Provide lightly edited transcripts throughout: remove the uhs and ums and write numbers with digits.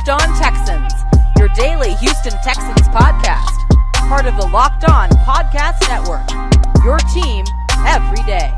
Locked On Texans, your daily Houston Texans podcast. Part of the Locked On Podcast Network, your team every day.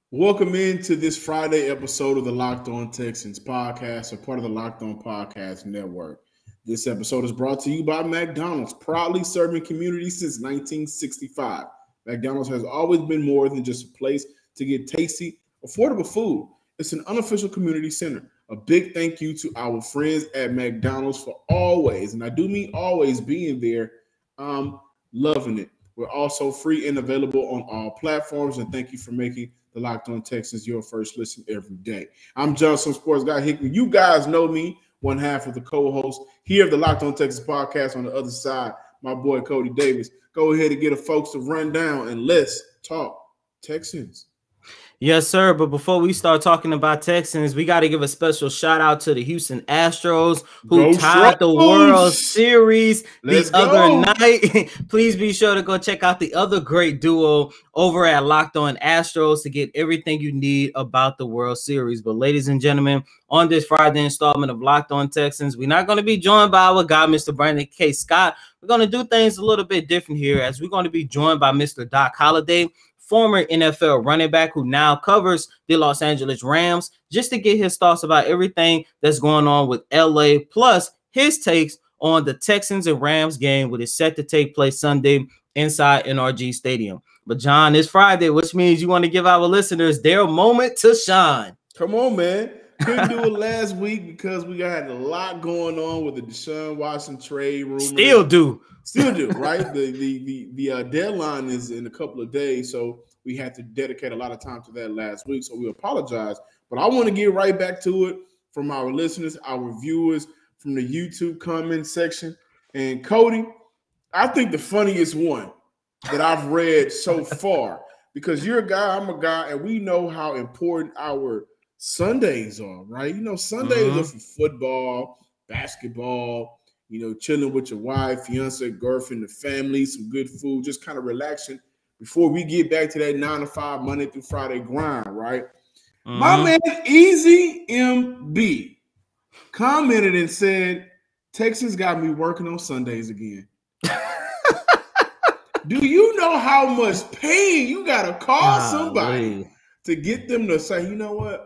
Welcome into this Friday episode of the Locked On Texans podcast, a part of the Locked On Podcast Network. This episode is brought to you by McDonald's, proudly serving communities since 1965. McDonald's has always been more than just a place to get tasty, affordable food. It's an unofficial community center. A big thank you to our friends at McDonald's for always, and I do mean always, being there. Loving it. We're also free and available on all platforms, and thank you for making the Locked On Texans your first listen every day. I'm Johnson Sports Guy Hickman. You guys know me, one half of the co-host here of the Locked On Texans podcast. On the other side, my boy Cody Davis. Go ahead and get the folks to run down, and let's talk Texans. Yes, sir. But before we start talking about Texans, we got to give a special shout out to the Houston Astros, who tied the World Series the other night. Please be sure to go check out the other great duo over at Locked On Astros to get everything you need about the World Series. But ladies and gentlemen, on this Friday installment of Locked On Texans, we're not going to be joined by our guy, Mr. Brandon K. Scott. We're going to do things a little bit different here, as we're going to be joined by Mr. Doc Holliday, former NFL running back who now covers the Los Angeles Rams, just to get his thoughts about everything that's going on with LA, plus his takes on the Texans and Rams game, which is set to take place Sunday inside NRG Stadium. But John, it's Friday, which means you want to give our listeners their moment to shine. Come on, man. Couldn't do it last week because we had a lot going on with the Deshaun Watson trade rumor. Still do, right? The deadline is in a couple of days, so we had to dedicate a lot of time to that last week. So we apologize, but I want to get right back to it from our listeners, our viewers, from the YouTube comment section. And Cody, I think the funniest one that I've read so far, because you're a guy, I'm a guy, and we know how important our Sundays are, right? You know, Sundays are for football, basketball, you know, chilling with your wife, fiance, girlfriend, the family, some good food, just kind of relaxing before we get back to that 9 to 5 Monday through Friday grind, right? My man Easy MB commented and said, Texas got me working on Sundays again. Do you know how much pain you got to call somebody to get them to say, you know what?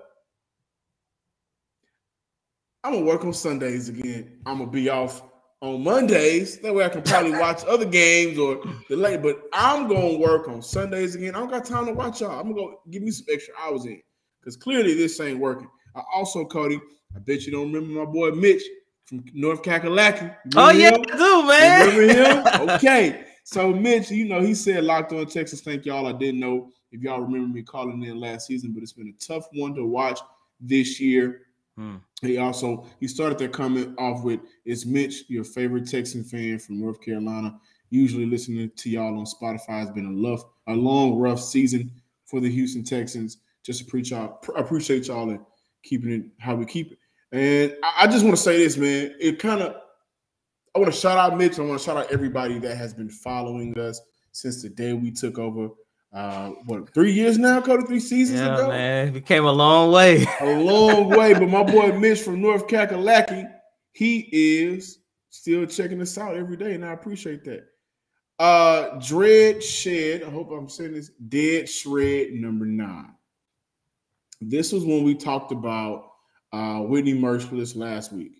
I'm going to work on Sundays again. I'm going to be off on Mondays. That way I can probably watch other games or delay. But I'm going to work on Sundays again. I don't got time to watch y'all. I'm going to go give me some extra hours in, because clearly this ain't working. I also, Cody, I bet you don't remember my boy Mitch from North Kakalaki. Oh, yeah, I do, man. Remember him? Okay. So, Mitch, you know, he said, Locked On Texas, thank y'all. I didn't know if y'all remember me calling in last season, but it's been a tough one to watch this year. He started that comment off with, "Is Mitch your favorite Texan fan from North Carolina? Usually listening to y'all on Spotify has been a long, rough season for the Houston Texans. Just appreciate y'all and keeping it how we keep it." And I just want to say this, man. I want to shout out Mitch. I want to shout out everybody that has been following us since the day we took over. 3 years now, Cody? 3 seasons ago? Man, we came a long way. A long way. But my boy Mitch from North Kakalaki, he is still checking us out every day, and I appreciate that. Dread Shed, I hope I'm saying this, Dead Shred number 9. This was when we talked about Whitney Merciless last week.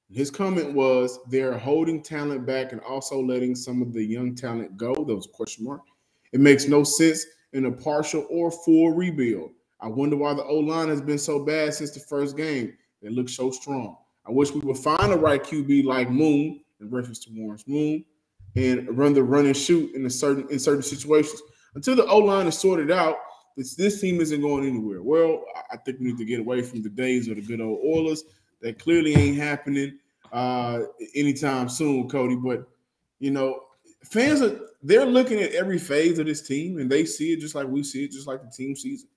His comment was, they're holding talent back and also letting some of the young talent go. That was a question mark. It makes no sense in a partial or full rebuild. I wonder why the O-line has been so bad since the first game. They look so strong. I wish we would find a right QB like Moon, in reference to Warren's Moon, and run and shoot in certain situations. Until the O-line is sorted out, this team isn't going anywhere. Well, I think we need to get away from the days of the good old Oilers. That clearly ain't happening anytime soon, Cody. But, you know, fans they're looking at every phase of this team, and they see it just like we see it, just like the team sees it.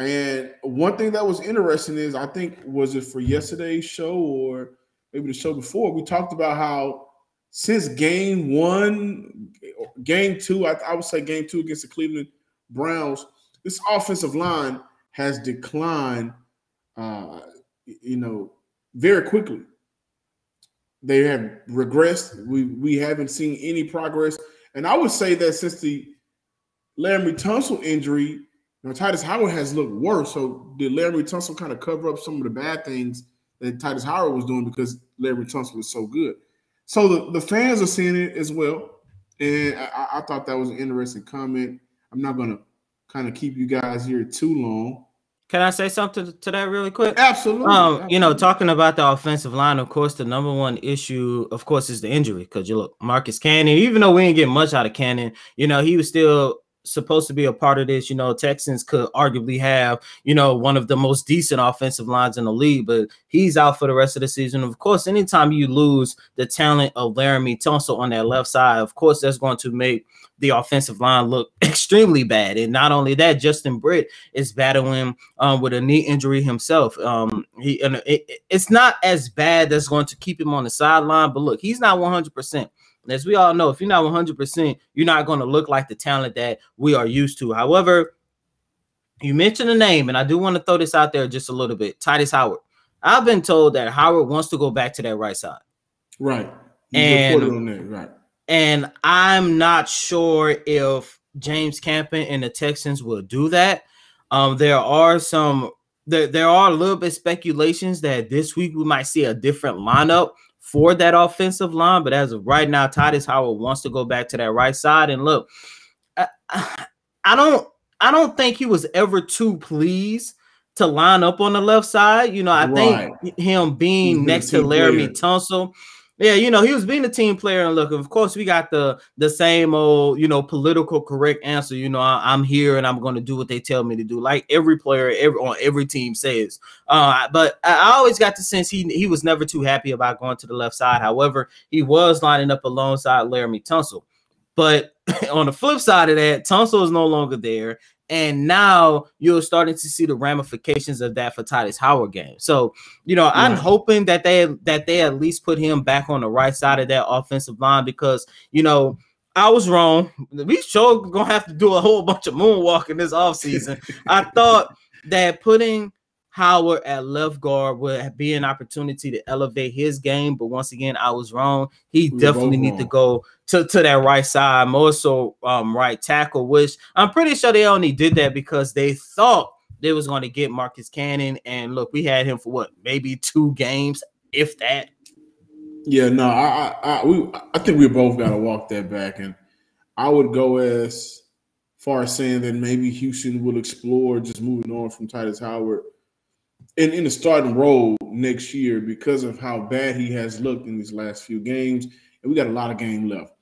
And one thing that was interesting is, I think, was it for yesterday's show or maybe the show before, we talked about how since game two, I would say game two against the Cleveland Browns, this offensive line has declined, very quickly. They have regressed. We haven't seen any progress. And I would say that since the Laremy Tunsil injury, Titus Howard has looked worse. So did Laremy Tunsil kind of cover up some of the bad things that Titus Howard was doing because Laremy Tunsil was so good? So the fans are seeing it as well. And I thought that was an interesting comment. I'm not going to kind of keep you guys here too long. Can I say something to that really quick? Absolutely. Talking about the offensive line, of course, the number one issue, of course, is the injury. Because you look, Marcus Cannon, even though we didn't get much out of Cannon, he was still supposed to be a part of this. Texans could arguably have, one of the most decent offensive lines in the league, but he's out for the rest of the season. Of course, anytime you lose the talent of Laremy Tunsil on that left side, of course, that's going to make the offensive line look extremely bad. And not only that, Justin Britt is battling with a knee injury himself. It's not as bad that's going to keep him on the sideline, but look, he's not 100%. As we all know, if you're not 100%, you're not going to look like the talent that we are used to. However, you mentioned a name, and I do want to throw this out there just a little bit. Titus Howard. I've been told that Howard wants to go back to that right side. Right. And reported on that, right. And I'm not sure if James Campen and the Texans will do that. There are a little bit speculations that this week we might see a different lineup for that offensive line, but as of right now, Titus Howard wants to go back to that right side. And look, I don't think he was ever too pleased to line up on the left side. I think him being next to Laremy Tunsil, he was being a team player. And look, of course, we got the same old, political correct answer. I'm here and I'm going to do what they tell me to do, like every player on every team says. But I always got the sense he was never too happy about going to the left side. However, he was lining up alongside Laremy Tunsil. But on the flip side of that, Tunsil is no longer there. And now you're starting to see the ramifications of that for Titus Howard game. So, I'm hoping that they at least put him back on the right side of that offensive line because, I was wrong. We sure going to have to do a whole bunch of moonwalking this offseason. I thought that putting Howard at left guard would be an opportunity to elevate his game. But once again, I was wrong. He definitely need to go to that right side, more so right tackle, which I'm pretty sure they only did that because they thought they was going to get Marcus Cannon. And look, we had him for maybe 2 games, if that. Yeah, no, I think we both got to walk that back. And I would go as far as saying that maybe Houston will explore just moving on from Titus Howard in the starting role next year because of how bad he has looked in these last few games. And we got a lot of game left.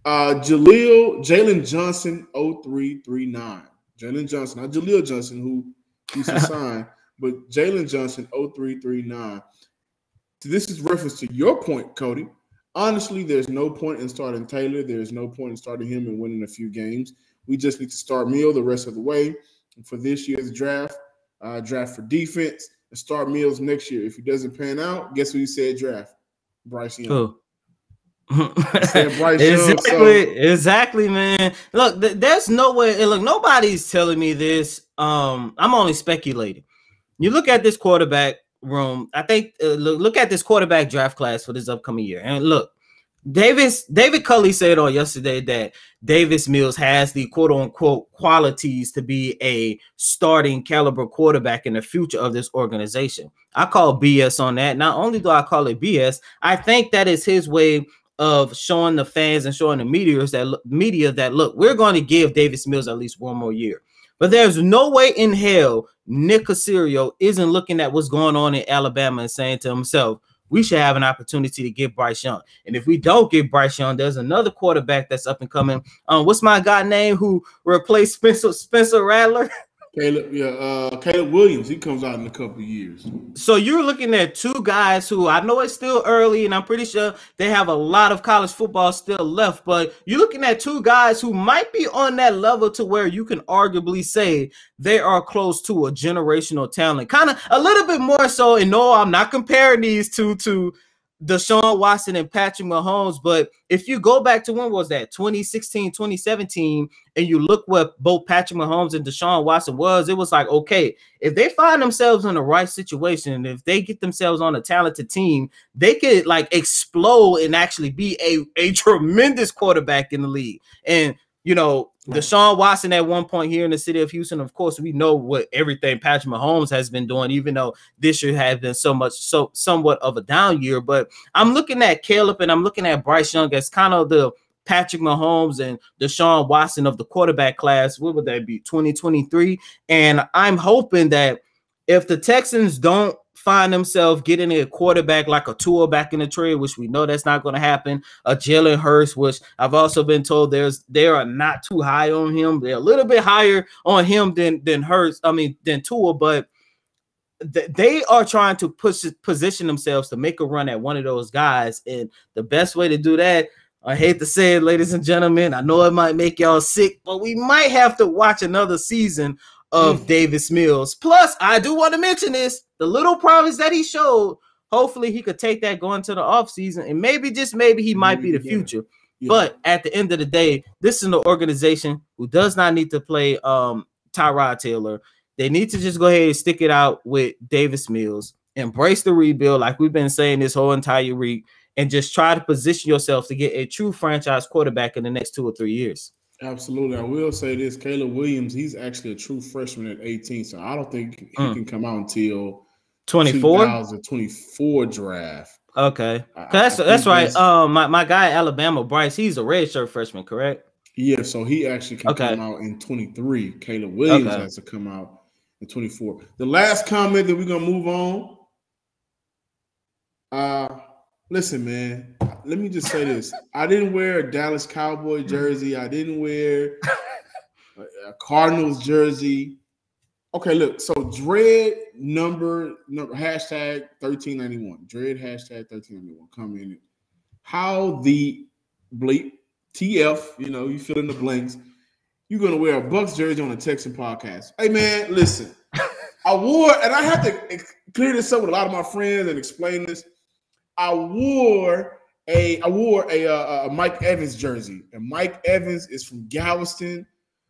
Jalen Johnson, 0339. Jalen Johnson, not Jaleel Johnson, who he's signed, but Jalen Johnson, 0339. This is reference to your point, Cody. Honestly, there's no point in starting Taylor. There's no point in starting him and winning a few games. We just need to start Meal the rest of the way. And for this year's draft for defense, and start Mills next year. If he doesn't pan out, guess who you said draft? Bryce Young. Exactly, man. Look, there's no way. Look, nobody's telling me this. I'm only speculating. You look at this quarterback room. I think look at this quarterback draft class for this upcoming year, and look, David Culley said on yesterday that Davis Mills has the quote unquote qualities to be a starting caliber quarterback in the future of this organization. I call BS on that. Not only do I call it BS, I think that is his way of showing the fans and showing the media that look, we're going to give Davis Mills at least 1 more year. But there's no way in hell Nick Caserio isn't looking at what's going on in Alabama and saying to himself, we should have an opportunity to get Bryce Young. And if we don't get Bryce Young, there's another quarterback that's up and coming. What's my guy name who replaced Spencer Rattler? Caleb Williams. He comes out in a couple of years. So you're looking at 2 guys who I know it's still early, and I'm pretty sure they have a lot of college football still left. But you're looking at 2 guys who might be on that level to where you can arguably say they are close to a generational talent. Kind of a little bit more so. And no, I'm not comparing these two to Deshaun Watson and Patrick Mahomes. But if you go back to when was that 2016, 2017, and you look what both Patrick Mahomes and Deshaun Watson was, it was like, okay, if they find themselves in the right situation, if they get themselves on a talented team, they could like explode and actually be a tremendous quarterback in the league. And you know, Deshaun Watson at one point here in the city of Houston, of course, we know what everything Patrick Mahomes has been doing, even though this year has been somewhat of a down year. But I'm looking at Caleb and I'm looking at Bryce Young as kind of the Patrick Mahomes and Deshaun Watson of the quarterback class. What would that be, 2023? And I'm hoping that if the Texans don't find themselves getting a quarterback like a Tua back in the trade, which we know that's not going to happen, a Jalen Hurts, which I've also been told they are not too high on him. They're a little bit higher on him than Hurts, than Tua, but they are trying to position themselves to make a run at one of those guys. And the best way to do that, I hate to say it, ladies and gentlemen, I know it might make y'all sick, but we might have to watch another season of Davis Mills. Plus, I do want to mention this, the little promise that he showed, hopefully he could take that going to the offseason, and maybe, just maybe, he might be the future. Yeah. But at the end of the day, this is an organization who does not need to play Tyrod Taylor. They need to just go ahead and stick it out with Davis Mills, embrace the rebuild like we've been saying this whole entire week, and just try to position yourself to get a true franchise quarterback in the next 2 or 3 years. Absolutely. I will say this, Caleb Williams, he's actually a true freshman at 18, so I don't think he can come out until 2024 draft. Okay. That's right. My guy Alabama, Bryce, he's a redshirt freshman, correct? Yeah, so he actually can come out in 23. Caleb Williams has to come out in 24. The last comment that we're going to move on. Listen, man, let me just say this. I didn't wear a Dallas Cowboy jersey. I didn't wear a Cardinals jersey. Okay, look. So Dread number hashtag 1391. Dread hashtag 1391. Come in. How the bleep TF, you fill in the blanks. You're going to wear a Bucks jersey on a Texan podcast. Hey, man, listen. I wore, and I have to clear this up with a lot of my friends and explain this. I wore a Mike Evans jersey, and Mike Evans is from Galveston.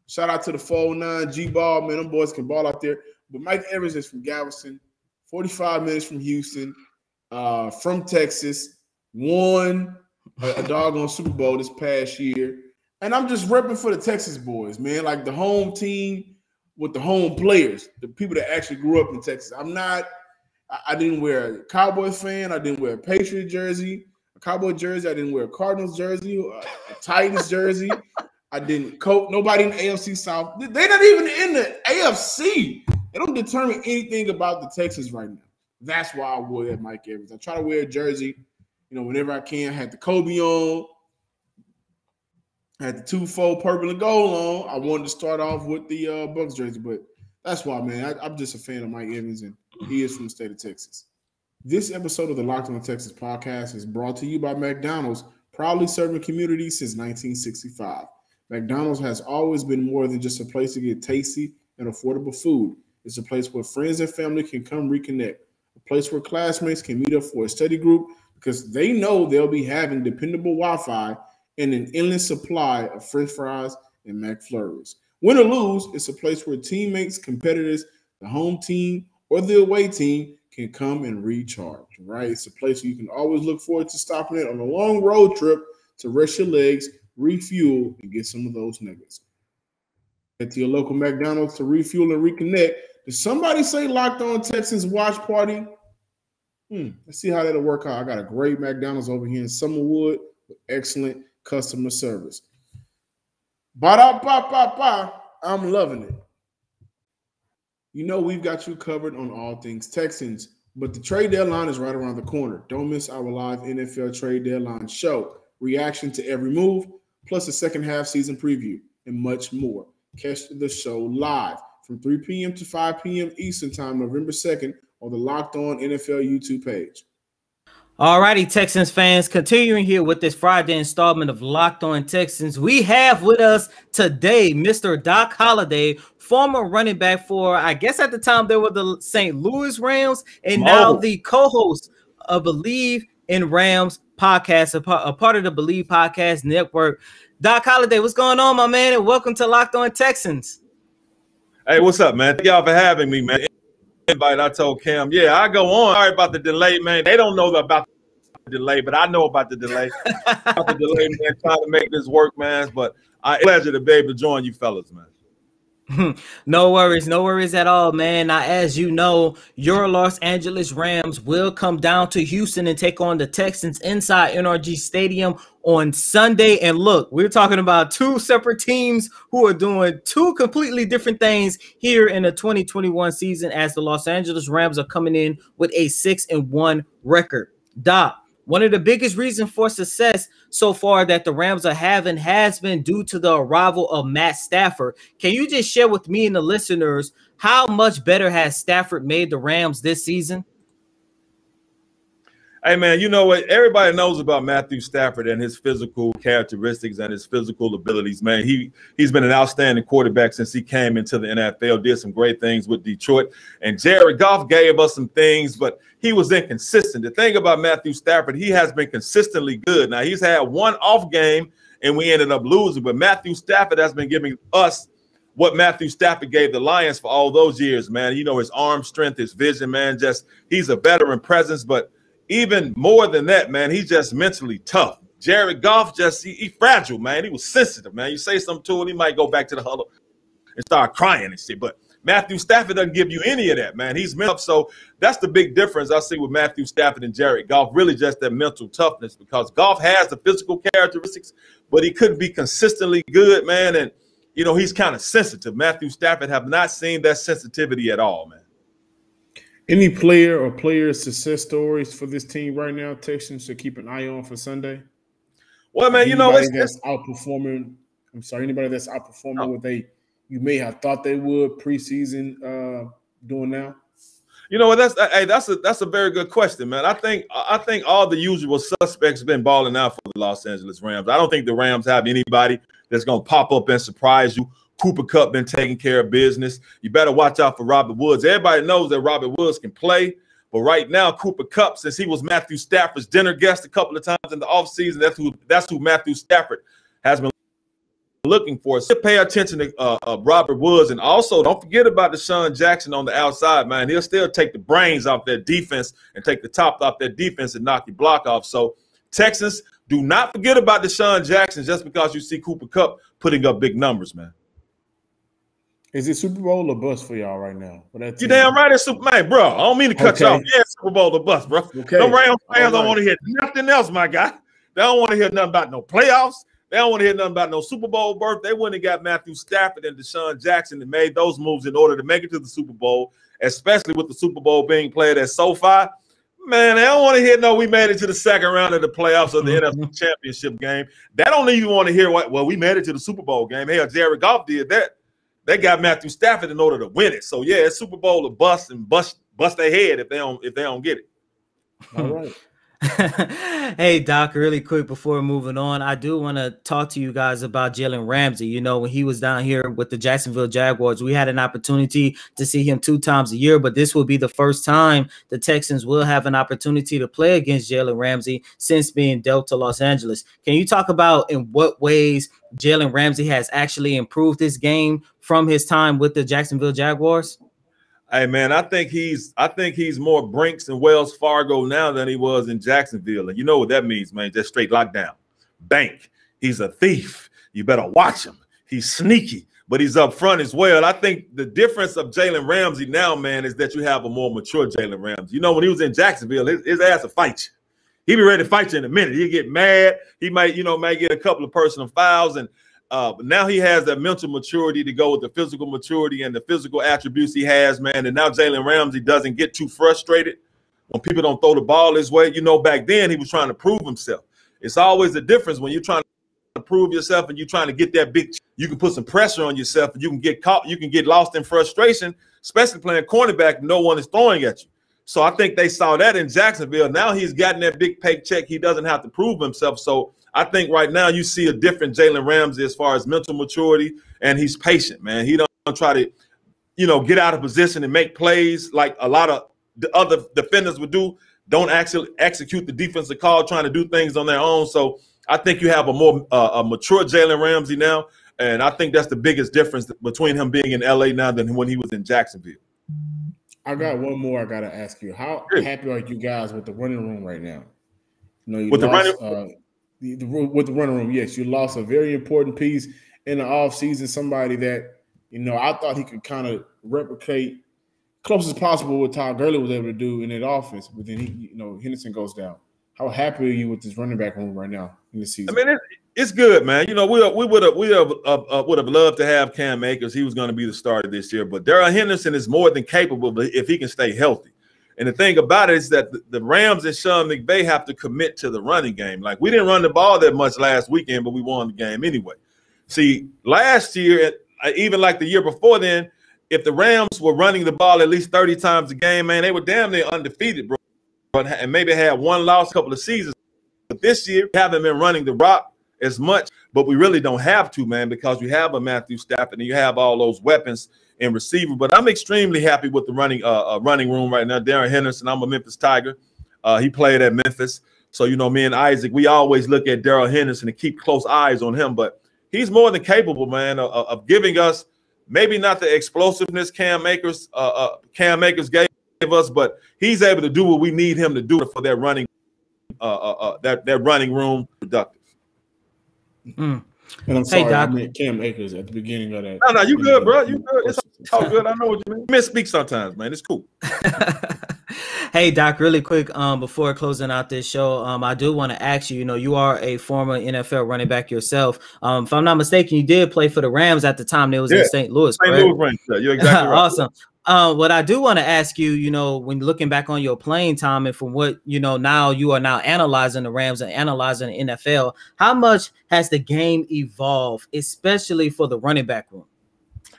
Shout out to the 409 G-Ball, man. Them boys can ball out there. But Mike Evans is from Galveston, 45 minutes from Houston, from Texas, won a doggone Super Bowl this past year. And I'm just repping for the Texas boys, man, like the home team with the home players, the people that actually grew up in Texas. I didn't wear a Cowboys fan. I didn't wear a Patriot jersey, a Cowboy jersey. I didn't wear a Cardinals jersey, a Titans jersey. I didn't coach nobody in the AFC South. They're not even in the AFC. They don't determine anything about the Texans right now. That's why I wore that Mike Evans. I try to wear a jersey, whenever I can. I had the Kobe on. I had the 2-4 purple and gold on. I wanted to start off with the Bucks jersey, but that's why, man. I'm just a fan of Mike Evans, and he is from the state of Texas. This episode of the Locked On Texas podcast is brought to you by McDonald's, proudly serving communities since 1965. McDonald's has always been more than just a place to get tasty and affordable food. It's a place where friends and family can come reconnect, a place where classmates can meet up for a study group because they know they'll be having dependable Wi-Fi and an endless supply of French fries and McFlurries. Win or lose, it's a place where teammates, competitors, the home team, or the away team can come and recharge, right? It's a place where you can always look forward to stopping it on a long road trip to rest your legs, refuel, and get some of those nuggets. Get to your local McDonald's to refuel and reconnect. Did somebody say Locked On Texans watch party? Let's see how that'll work out. I got a great McDonald's over here in Summerwood with excellent customer service. Ba-da-ba-ba-ba. I'm loving it. We've got you covered on all things Texans, but the trade deadline is right around the corner. Don't miss our live NFL trade deadline show, reaction to every move, plus a second half season preview, and much more. Catch the show live from 3 p.m. to 5 p.m. Eastern Time, November 2nd, on the Locked On NFL YouTube page. All righty, Texans fans, continuing here with this Friday installment of Locked On Texans, we have with us today Mr. Doc Holliday, former running back for, I guess at the time they were the St. Louis Rams, and now the co-host of Believe in Rams podcast, a part of the Believe Podcast Network. Doc Holliday, what's going on, my man? And welcome to Locked On Texans. Hey, what's up, man? Thank y'all for having me, man. I told Cam, yeah, I go on. Sorry about the delay, man. They don't know about the delay, but I know about the delay. About the delay, man, trying to make this work, man. But it's a pleasure to be able to join you fellas, man. No worries at all, man. Now, as you know, your Los Angeles Rams will come down to Houston and take on the Texans inside NRG Stadium on Sunday. And look, we're talking about two separate teams who are doing two completely different things here in the 2021 season, as the Los Angeles Rams are coming in with a 6-1 record. Doc, one of the biggest reasons for success so far that the Rams are having has been due to the arrival of Matt Stafford. Can you just share with me and the listeners how much better has Stafford made the Rams this season? Hey, man, you know what? Everybody knows about Matthew Stafford and his physical characteristics and his physical abilities, man. He's been an outstanding quarterback since he came into the NFL, did some great things with Detroit. And Jared Goff gave us some things, but he was inconsistent. The thing about Matthew Stafford, he has been consistently good. Now, he's had one off game, and we ended up losing. But Matthew Stafford has been giving us what Matthew Stafford gave the Lions for all those years, man. You know, his arm strength, his vision, man. Just he's a veteran presence, but even more than that, man, he's just mentally tough. Jared Goff, he's fragile, man. He was sensitive, man. You say something to him, he might go back to the huddle and start crying and shit. But Matthew Stafford doesn't give you any of that, man. He's mental. So that's the big difference I see with Matthew Stafford and Jared Goff, really just that mental toughness, because Goff has the physical characteristics, but he couldn't be consistently good, man. And, you know, he's kind of sensitive. Matthew Stafford have not seen that sensitivity at all, man. Any player or players' success stories for this team right now, Texans, to keep an eye on for Sunday? Well, man, you know, anybody that's outperforming what you may have thought they would preseason doing now? You know what? That's a very good question, man. I think all the usual suspects have been balling out for the Los Angeles Rams. I don't think the Rams have anybody that's going to pop up and surprise you. Cooper Kupp been taking care of business. You better watch out for Robert Woods. Everybody knows that Robert Woods can play, but right now Cooper Kupp, since he was Matthew Stafford's dinner guest a couple of times in the offseason, that's who Matthew Stafford has been looking for. So pay attention to Robert Woods, and also don't forget about Deshaun Jackson on the outside, man. He'll still take the brains off their defense and take the top off their defense and knock your block off. So Texans, do not forget about Deshaun Jackson just because you see Cooper Kupp putting up big numbers, man. Is it Super Bowl or bust for y'all right now? You damn right it's Super Bowl, bro. I don't mean to cut you off. Yeah, Super Bowl or bust, bro. Okay. Them Rams fans don't want to hear nothing else, my guy. They don't want to hear nothing about no playoffs. They don't want to hear nothing about no Super Bowl berth. They wouldn't have got Matthew Stafford and Deshaun Jackson and made those moves in order to make it to the Super Bowl, especially with the Super Bowl being played at SoFi. Man, they don't want to hear no, we made it to the second round of the playoffs of the NFL Championship game. They don't even want to hear we made it to the Super Bowl game. Hell, Jared Goff did that. They got Matthew Stafford in order to win it. So yeah, it's Super Bowl or bust, and bust their head if they don't get it. All right. Hey, Doc, really quick before moving on, I do want to talk to you guys about Jalen Ramsey. You know, when he was down here with the Jacksonville Jaguars, we had an opportunity to see him 2 times a year, but this will be the first time the Texans will have an opportunity to play against Jalen Ramsey since being dealt to Los Angeles. Can you talk about in what ways Jalen Ramsey has actually improved this game from his time with the Jacksonville Jaguars? Hey, man, I think he's more Brinks and Wells Fargo now than he was in Jacksonville. And you know what that means, man, just straight lockdown. Bank. He's a thief. You better watch him. He's sneaky, but he's up front as well. I think the difference of Jalen Ramsey now, man, is that you have a more mature Jalen Ramsey. You know, when he was in Jacksonville, his ass will fight you. He'll be ready to fight you in a minute. He'll get mad. He might get a couple of personal fouls, and but now he has that mental maturity to go with the physical maturity and the physical attributes he has, man. And now Jalen Ramsey doesn't get too frustrated when people don't throw the ball his way. You know, back then he was trying to prove himself. It's always the difference when you're trying to prove yourself and you're trying to get that big. You can put some pressure on yourself and you can get caught. You can get lost in frustration, especially playing cornerback and no one is throwing at you. So I think they saw that in Jacksonville. Now he's gotten that big paycheck. He doesn't have to prove himself. So I think right now you see a different Jalen Ramsey as far as mental maturity, and he's patient, man. He don't try to, you know, get out of position and make plays like a lot of the other defenders would do. don't actually execute the defensive call, trying to do things on their own. So I think you have a more a mature Jalen Ramsey now, and I think that's the biggest difference between him being in LA now than when he was in Jacksonville. I got one more I got to ask you. How happy are you guys with the running room right now? You know, you with lost, with the running room, yes, you lost a very important piece in the offseason, somebody that, you know, I thought he could kind of replicate close as possible what Todd Gurley was able to do in that offense, but then Henderson goes down. How happy are you with this running back room right now in the season? I mean, it's good, man. You know, we would have loved to have Cam Akers. He was going to be the starter this year, but Darrell Henderson is more than capable if he can stay healthy. And the thing about it is that the Rams and Sean McVay have to commit to the running game. Like, we didn't run the ball that much last weekend, but we won the game anyway. See, last year, even like the year before then, if the Rams were running the ball at least 30 times a game, man, they were damn near undefeated, bro. And maybe had one loss couple of seasons. But this year, we haven't been running the rock as much, but we really don't have to, man, because you have a Matthew Stafford and you have all those weapons in receiver. But I'm extremely happy with the running room right now. Darren Henderson, I'm a Memphis Tiger. He played at Memphis. So, you know, me and Isaac, we always look at Darrell Henderson and keep close eyes on him. But he's more than capable, man, of giving us maybe not the explosiveness Cam Akers gave us, but he's able to do what we need him to do for that running that running room productive. And I'm sorry, I meant Cam Akers at the beginning of that. No, you good, bro. You good. It's all good. I know what you mean. Misspeak sometimes, man. It's cool. Hey, Doc, really quick, before closing out this show, I do want to ask you, you know, you are a former NFL running back yourself. If I'm not mistaken, you did play for the Rams at the time they was in St. Louis, correct? St. Louis Rams, you're exactly right. Awesome. What I do want to ask you, you know, when looking back on your playing time and from what, you know, now you are now analyzing the Rams and analyzing the NFL, how much has the game evolved, especially for the running back room?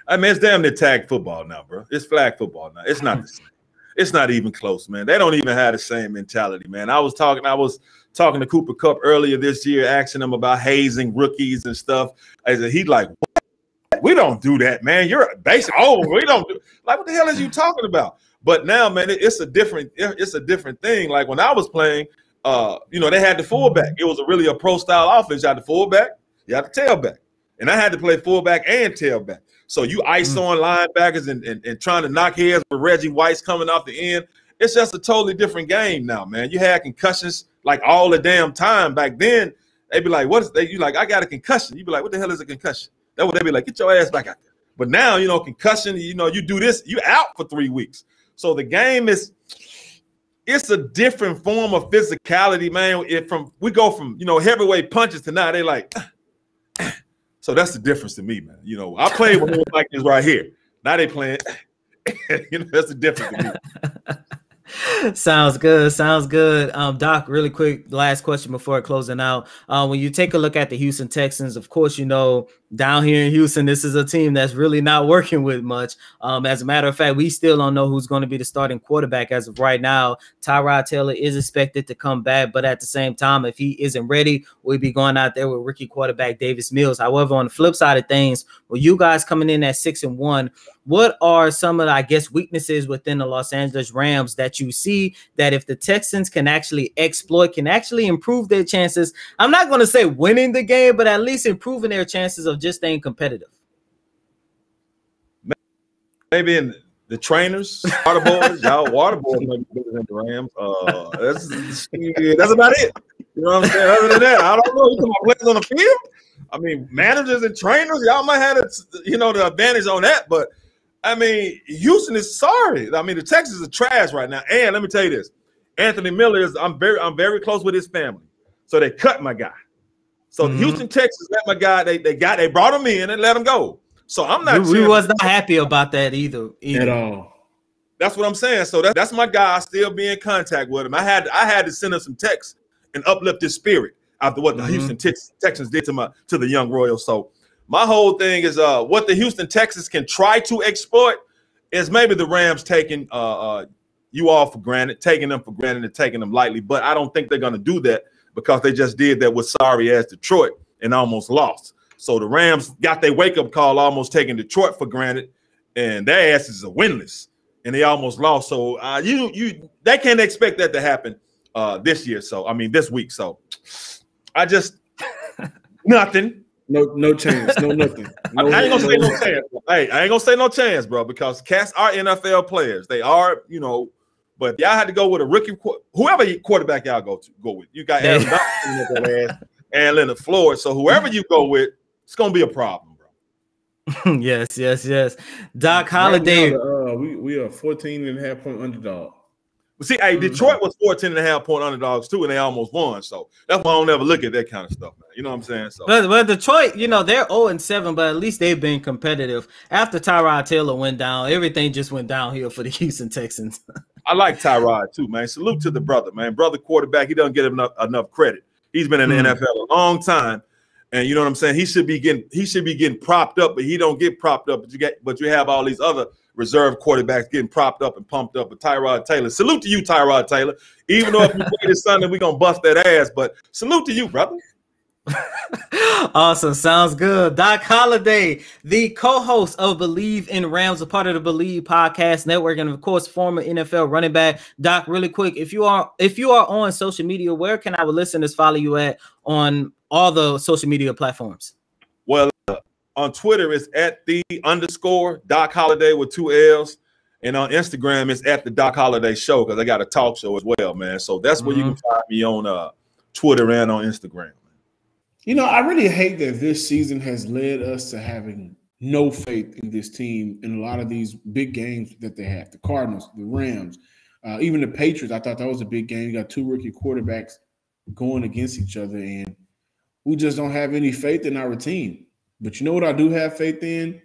I mean, it's damn near tag football now, bro. It's flag football now. It's not the same. It's not even close, man. They don't even have the same mentality, man. I was talking to Cooper Kupp earlier this year, asking him about hazing rookies and stuff. I said, he's like, what? We don't do that, man. You're basic. Oh, we don't do like, what the hell is you talking about? But now, man, it's a different thing. Like when I was playing, you know, they had the fullback. It was really a pro style offense. You had the fullback, you had the tailback, and I had to play fullback and tailback. So you ice on linebackers and trying to knock heads with Reggie White's coming off the end. It's just a totally different game now, man. You had concussions like all the damn time. Back then, they'd be like, what is that? You like, I got a concussion. You'd be like, what the hell is a concussion? That would they be like, get your ass back out there. But now, you know, concussion, you know, you do this, you out for 3 weeks. So the game it's a different form of physicality, man. We go from, you know, heavyweight punches to now they like, so that's the difference to me, man. You know, I played with them like this right here. Now they playing, you know, that's the difference to me. Sounds good. Sounds good. Doc, really quick, last question before closing out. When you take a look at the Houston Texans, of course, you know, down here in Houston, this is a team that's really not working with much. As a matter of fact, we still don't know who's going to be the starting quarterback as of right now. Tyrod Taylor is expected to come back, but at the same time, if he isn't ready, we'll be going out there with rookie quarterback Davis Mills. However, on the flip side of things, with you guys coming in at 6-1, what are some of, I guess, weaknesses within the Los Angeles Rams that you see that if the Texans can actually exploit, can actually improve their chances? I'm not going to say winning the game, but at least improving their chances of just staying competitive. Maybe in the trainers, water boys, y'all water boys maybe better than the Rams. That's about it. You know what I'm saying? Other than that, I don't know. You talking about players on the field? I mean, managers and trainers, y'all might have the advantage on that, but I mean, Houston is sorry. I mean, the Texans are trash right now. And let me tell you this: Anthony Miller I'm very close with his family, so they cut my guy. So the Houston Texans let my guy. They brought him in and let him go. So I'm not. We was not happy about that either. At all. That's what I'm saying. So that's my guy. I still be in contact with him. I had to send him some texts and uplift his spirit after what the Houston Texans did to the young Royals. So my whole thing is what the Houston Texans can try to exploit is maybe the Rams taking you all for granted, taking them for granted and taking them lightly. But I don't think they're going to do that because they just did that with sorry-ass Detroit and almost lost. So the Rams got their wake-up call almost taking Detroit for granted, and their asses are winless. and they almost lost. So they can't expect that to happen this year. So I mean this week. So I just nothing. No chance. No nothing. I ain't gonna say no chance. Hey, I ain't gonna say no chance, bro, because cats are NFL players. They are, but y'all had to go with a rookie, whoever quarterback y'all go with. You got Aaron Donald and Leonard Floyd. So whoever you go with, it's gonna be a problem, bro. Yes. Doc Holliday. Right now, we are 14.5-point underdog. See, hey, Detroit was 14.5-point underdogs too, and they almost won. So that's why I don't ever look at that kind of stuff, man. You know what I'm saying? So, but Detroit, they're 0-7, but at least they've been competitive. After Tyrod Taylor went down, everything just went downhill for the Houston Texans. I like Tyrod too, man. Salute to the brother, man. Brother quarterback, he doesn't get enough credit. He's been in the NFL a long time, and you know what I'm saying. He should be getting propped up, but he don't get propped up. But you have all these other reserve quarterbacks getting propped up and pumped up with Tyrod Taylor. Salute to you, Tyrod Taylor. Even though if you play this Sunday, we're going to bust that ass, but salute to you, brother. Awesome. Sounds good. Doc Holliday, the co-host of Believe in Rams, a part of the Believe Podcast Network, and of course, former NFL running back. Doc, really quick, if you are on social media, where can our listeners follow you at on all the social media platforms? Well, on Twitter, it's @_Doc Holliday with 2 L's. And on Instagram, it's @the Doc Holliday Show, because I got a talk show as well, man. So that's where you can find me on Twitter and on Instagram. I really hate that this season has led us to having no faith in this team in a lot of these big games that they have. The Cardinals, the Rams, even the Patriots. I thought that was a big game. You got 2 rookie quarterbacks going against each other, and we just don't have any faith in our team. But you know what I do have faith in?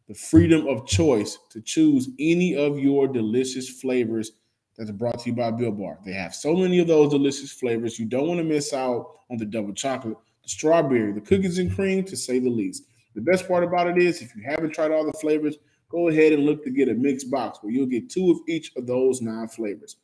The freedom of choice to choose any of your delicious flavors that's brought to you by Built Bar. They have so many of those delicious flavors. You don't want to miss out on the double chocolate, the strawberry, the cookies and cream, to say the least. The best part about it is, if you haven't tried all the flavors, go ahead and look to get a mixed box where you'll get 2 of each of those 9 flavors.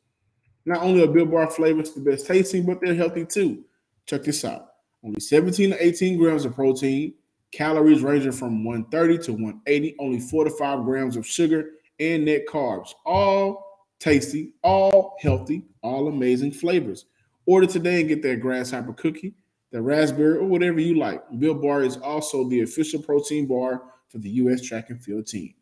Not only are Built Bar flavors the best tasting, but they're healthy too. Check this out. Only 17 to 18 grams of protein, calories ranging from 130 to 180, only 4 to 5 grams of sugar and net carbs. All tasty, all healthy, all amazing flavors. Order today and get that grasshopper cookie, the raspberry, or whatever you like. Built Bar is also the official protein bar for the U.S. track and field team.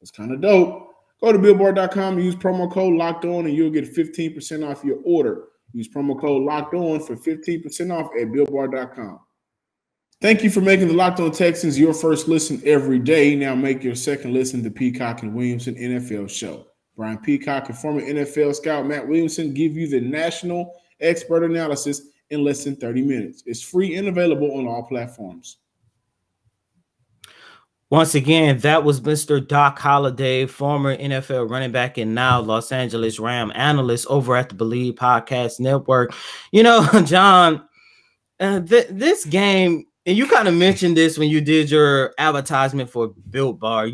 It's kind of dope. Go to BuiltBar.com and use promo code LOCKEDON and you'll get 15% off your order. Use promo code LOCKEDON for 15% off at BuiltBar.com. Thank you for making the Locked On Texans your first listen every day. Now make your second listen to Peacock and Williamson NFL Show. Brian Peacock and former NFL scout Matt Williamson give you the national expert analysis in less than 30 minutes. It's free and available on all platforms. Once again, that was Mr. Doc Holliday, former NFL running back and now Los Angeles Ram analyst over at the Believe Podcast Network. John, this game, and you kind of mentioned this when you did your advertisement for Built Bar,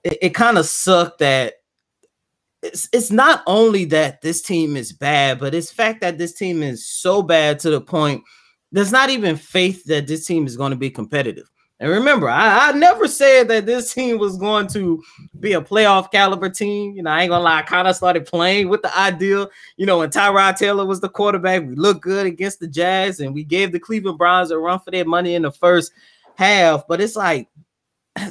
it kind of sucked that it's not only that this team is bad, but it's the fact that this team is so bad to the point there's not even faith that this team is going to be competitive. And remember, I never said that this team was going to be a playoff caliber team. I ain't gonna lie, I kind of started playing with the idea. When Tyrod Taylor was the quarterback, we looked good against the Jags, and we gave the Cleveland Browns a run for their money in the first half. But it's like,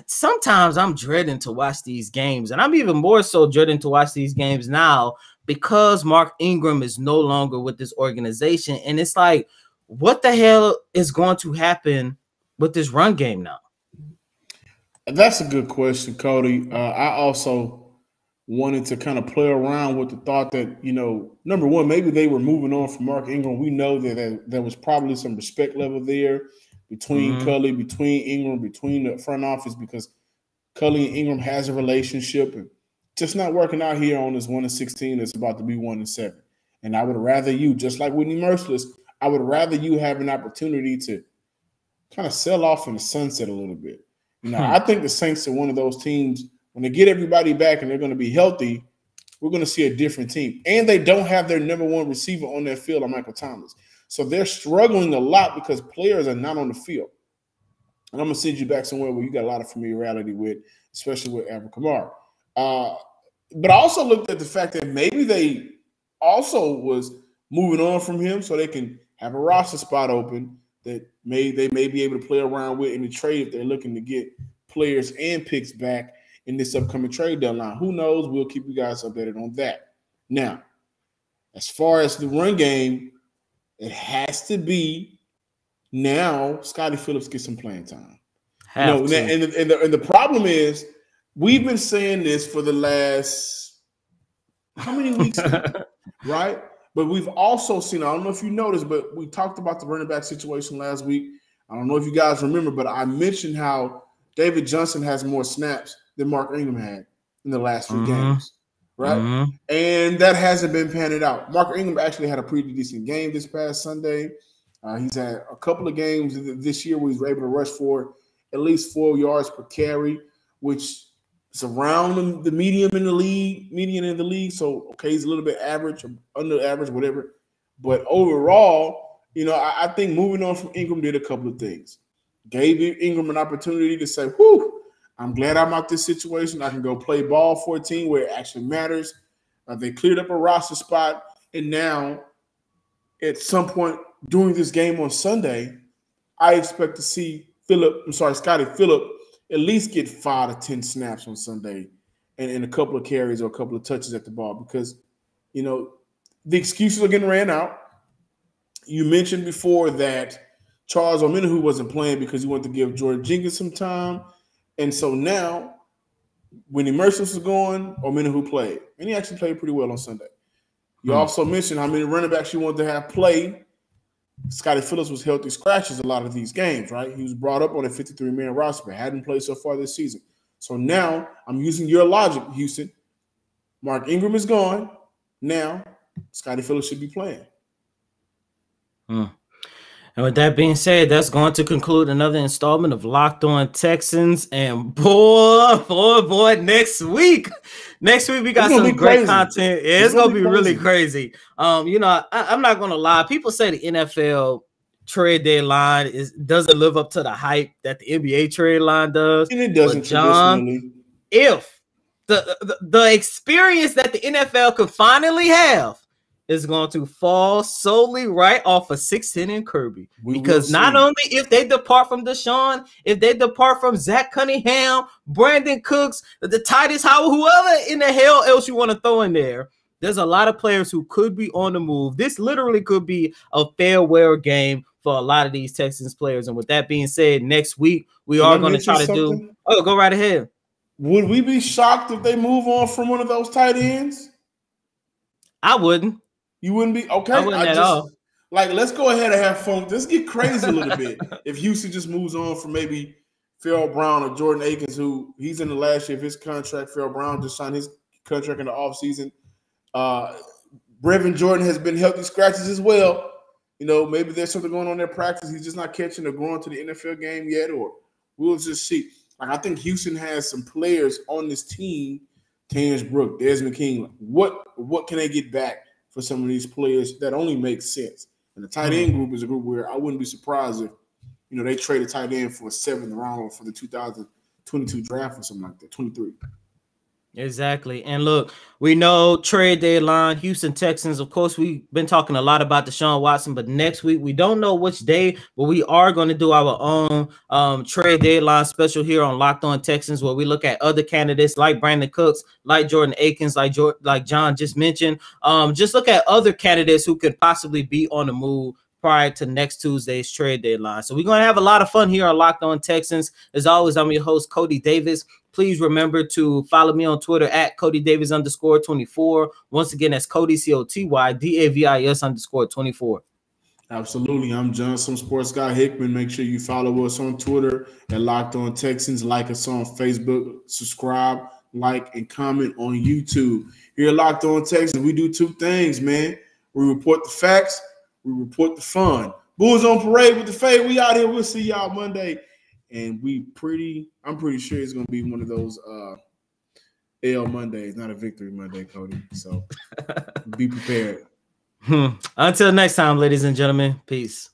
sometimes I'm dreading to watch these games, and I'm even more so dreading to watch these games now because Mark Ingram is no longer with this organization. And it's like, what the hell is going to happen with this run game now? That's a good question, Cody. I also wanted to kind of play around with the thought that, number one, maybe they were moving on from Mark Ingram. We know that there was probably some respect level there between Cully, between Ingram, between the front office, because Cully and Ingram has a relationship, and just not working out here on this 1-16. It's about to be 1-7. And I would rather you, just like Whitney Merciless, I would rather you have an opportunity to kind of sell off in the sunset a little bit. I think the Saints are one of those teams, when they get everybody back and they're going to be healthy, we're going to see a different team. And they don't have their number one receiver on their field, Michael Thomas. So they're struggling a lot because players are not on the field. And I'm going to send you back somewhere where you got a lot of familiarity with, especially with Alvin Kamara. But I also looked at the fact that maybe they also was moving on from him so they can have a roster spot open that they may be able to play around with in the trade if they're looking to get players and picks back in this upcoming trade deadline. Who knows? We'll keep you guys updated on that. Now, as far as the run game, it has to be now Scottie Phillips gets some playing time. And the problem is we've been saying this for the last how many weeks now, right? But we've also seen, I don't know if you noticed, but we talked about the running back situation last week. I don't know if you guys remember, but I mentioned how David Johnson has more snaps than Mark Ingram had in the last 3 games, right? And that hasn't been panning out. Mark Ingram actually had a pretty decent game this past Sunday. He's had a couple of games this year where he's able to rush for at least 4 yards per carry, which is around the median in the league. So, okay, he's a little bit average or under average, whatever. But overall, I think moving on from Ingram did a couple of things. Gave Ingram an opportunity to say, whew, I'm glad I'm out this situation. I can go play ball for a team where it actually matters. They cleared up a roster spot. And now, at some point during this game on Sunday, I expect to see Scottie Phillips at least get 5 to 10 snaps on Sunday and a couple of carries or a couple of touches at the ball because, the excuses are getting ran out. You mentioned before that Charles Omenihu wasn't playing because he wanted to give Jordan Jenkins some time. And so now when Emerson was going, Omenihu played. And he actually played pretty well on Sunday. You also mentioned how many running backs you wanted to have play. Scottie Phillips was healthy scratches a lot of these games, right? He was brought up on a 53-man roster, but hadn't played so far this season. So now I'm using your logic, Houston. Mark Ingram is gone. Now Scottie Phillips should be playing. And with that being said, that's going to conclude another installment of Locked On Texans. And boy, next week we got some great content. Yeah, it's gonna be really crazy. I'm not gonna lie. People say the NFL trade deadline doesn't live up to the hype that the NBA trade line does. And it doesn't, but John, if the experience that the NFL could finally have is going to fall solely right off of 6'10" and Kirby. Because not only if they depart from Deshaun, if they depart from Zach Cunningham, Brandon Cooks, the Titus Howard, whoever in the hell else you want to throw in there, there's a lot of players who could be on the move. This literally could be a farewell game for a lot of these Texans players. And with that being said, next week we are going to try to do. Oh, go right ahead. Would we be shocked if they move on from one of those tight ends? I wouldn't. You wouldn't be? Okay. I wouldn't at all. Like, let's go ahead and have fun. Let's get crazy a little bit. If Houston just moves on from maybe Farrell Brown or Jordan Akins, who he's in the last year of his contract. Farrell Brown just signed his contract in the offseason. Brevin Jordan has been healthy scratches as well. Maybe there's something going on in their practice. He's just not catching or growing to the NFL game yet, or we'll just see. Like, I think Houston has some players on this team, Terrence Brooks, Desmond King. What can they get back for some of these players that only makes sense? And the tight end group is a group where I wouldn't be surprised if, they trade a tight end for a 7th round for the 2022 draft or something like that, 23. Exactly. And look, we know trade deadline, Houston Texans. Of course, we've been talking a lot about Deshaun Watson, but next week, we don't know which day, but we are going to do our own trade deadline special here on Locked On Texans, where we look at other candidates like Brandon Cooks, like Jordan Akins, like John just mentioned. Just look at other candidates who could possibly be on the move prior to next Tuesday's trade deadline. So we're going to have a lot of fun here on Locked On Texans. As always, I'm your host, Cody Davis. Please remember to follow me on Twitter at CodyDavis_24. Once again, that's Cody, COTYDAVIS_24. Absolutely. I'm Johnson Sports Guy Hickman. Make sure you follow us on Twitter at Locked On Texans. Like us on Facebook. Subscribe, like, and comment on YouTube. Here at Locked On Texans, we do 2 things, man. We report the facts. We report the fun. Bulls on parade with the fade. We out here. We'll see y'all Monday. And I'm pretty sure it's going to be one of those L Mondays, not a victory Monday, Cody. So be prepared. Until next time, ladies and gentlemen, peace.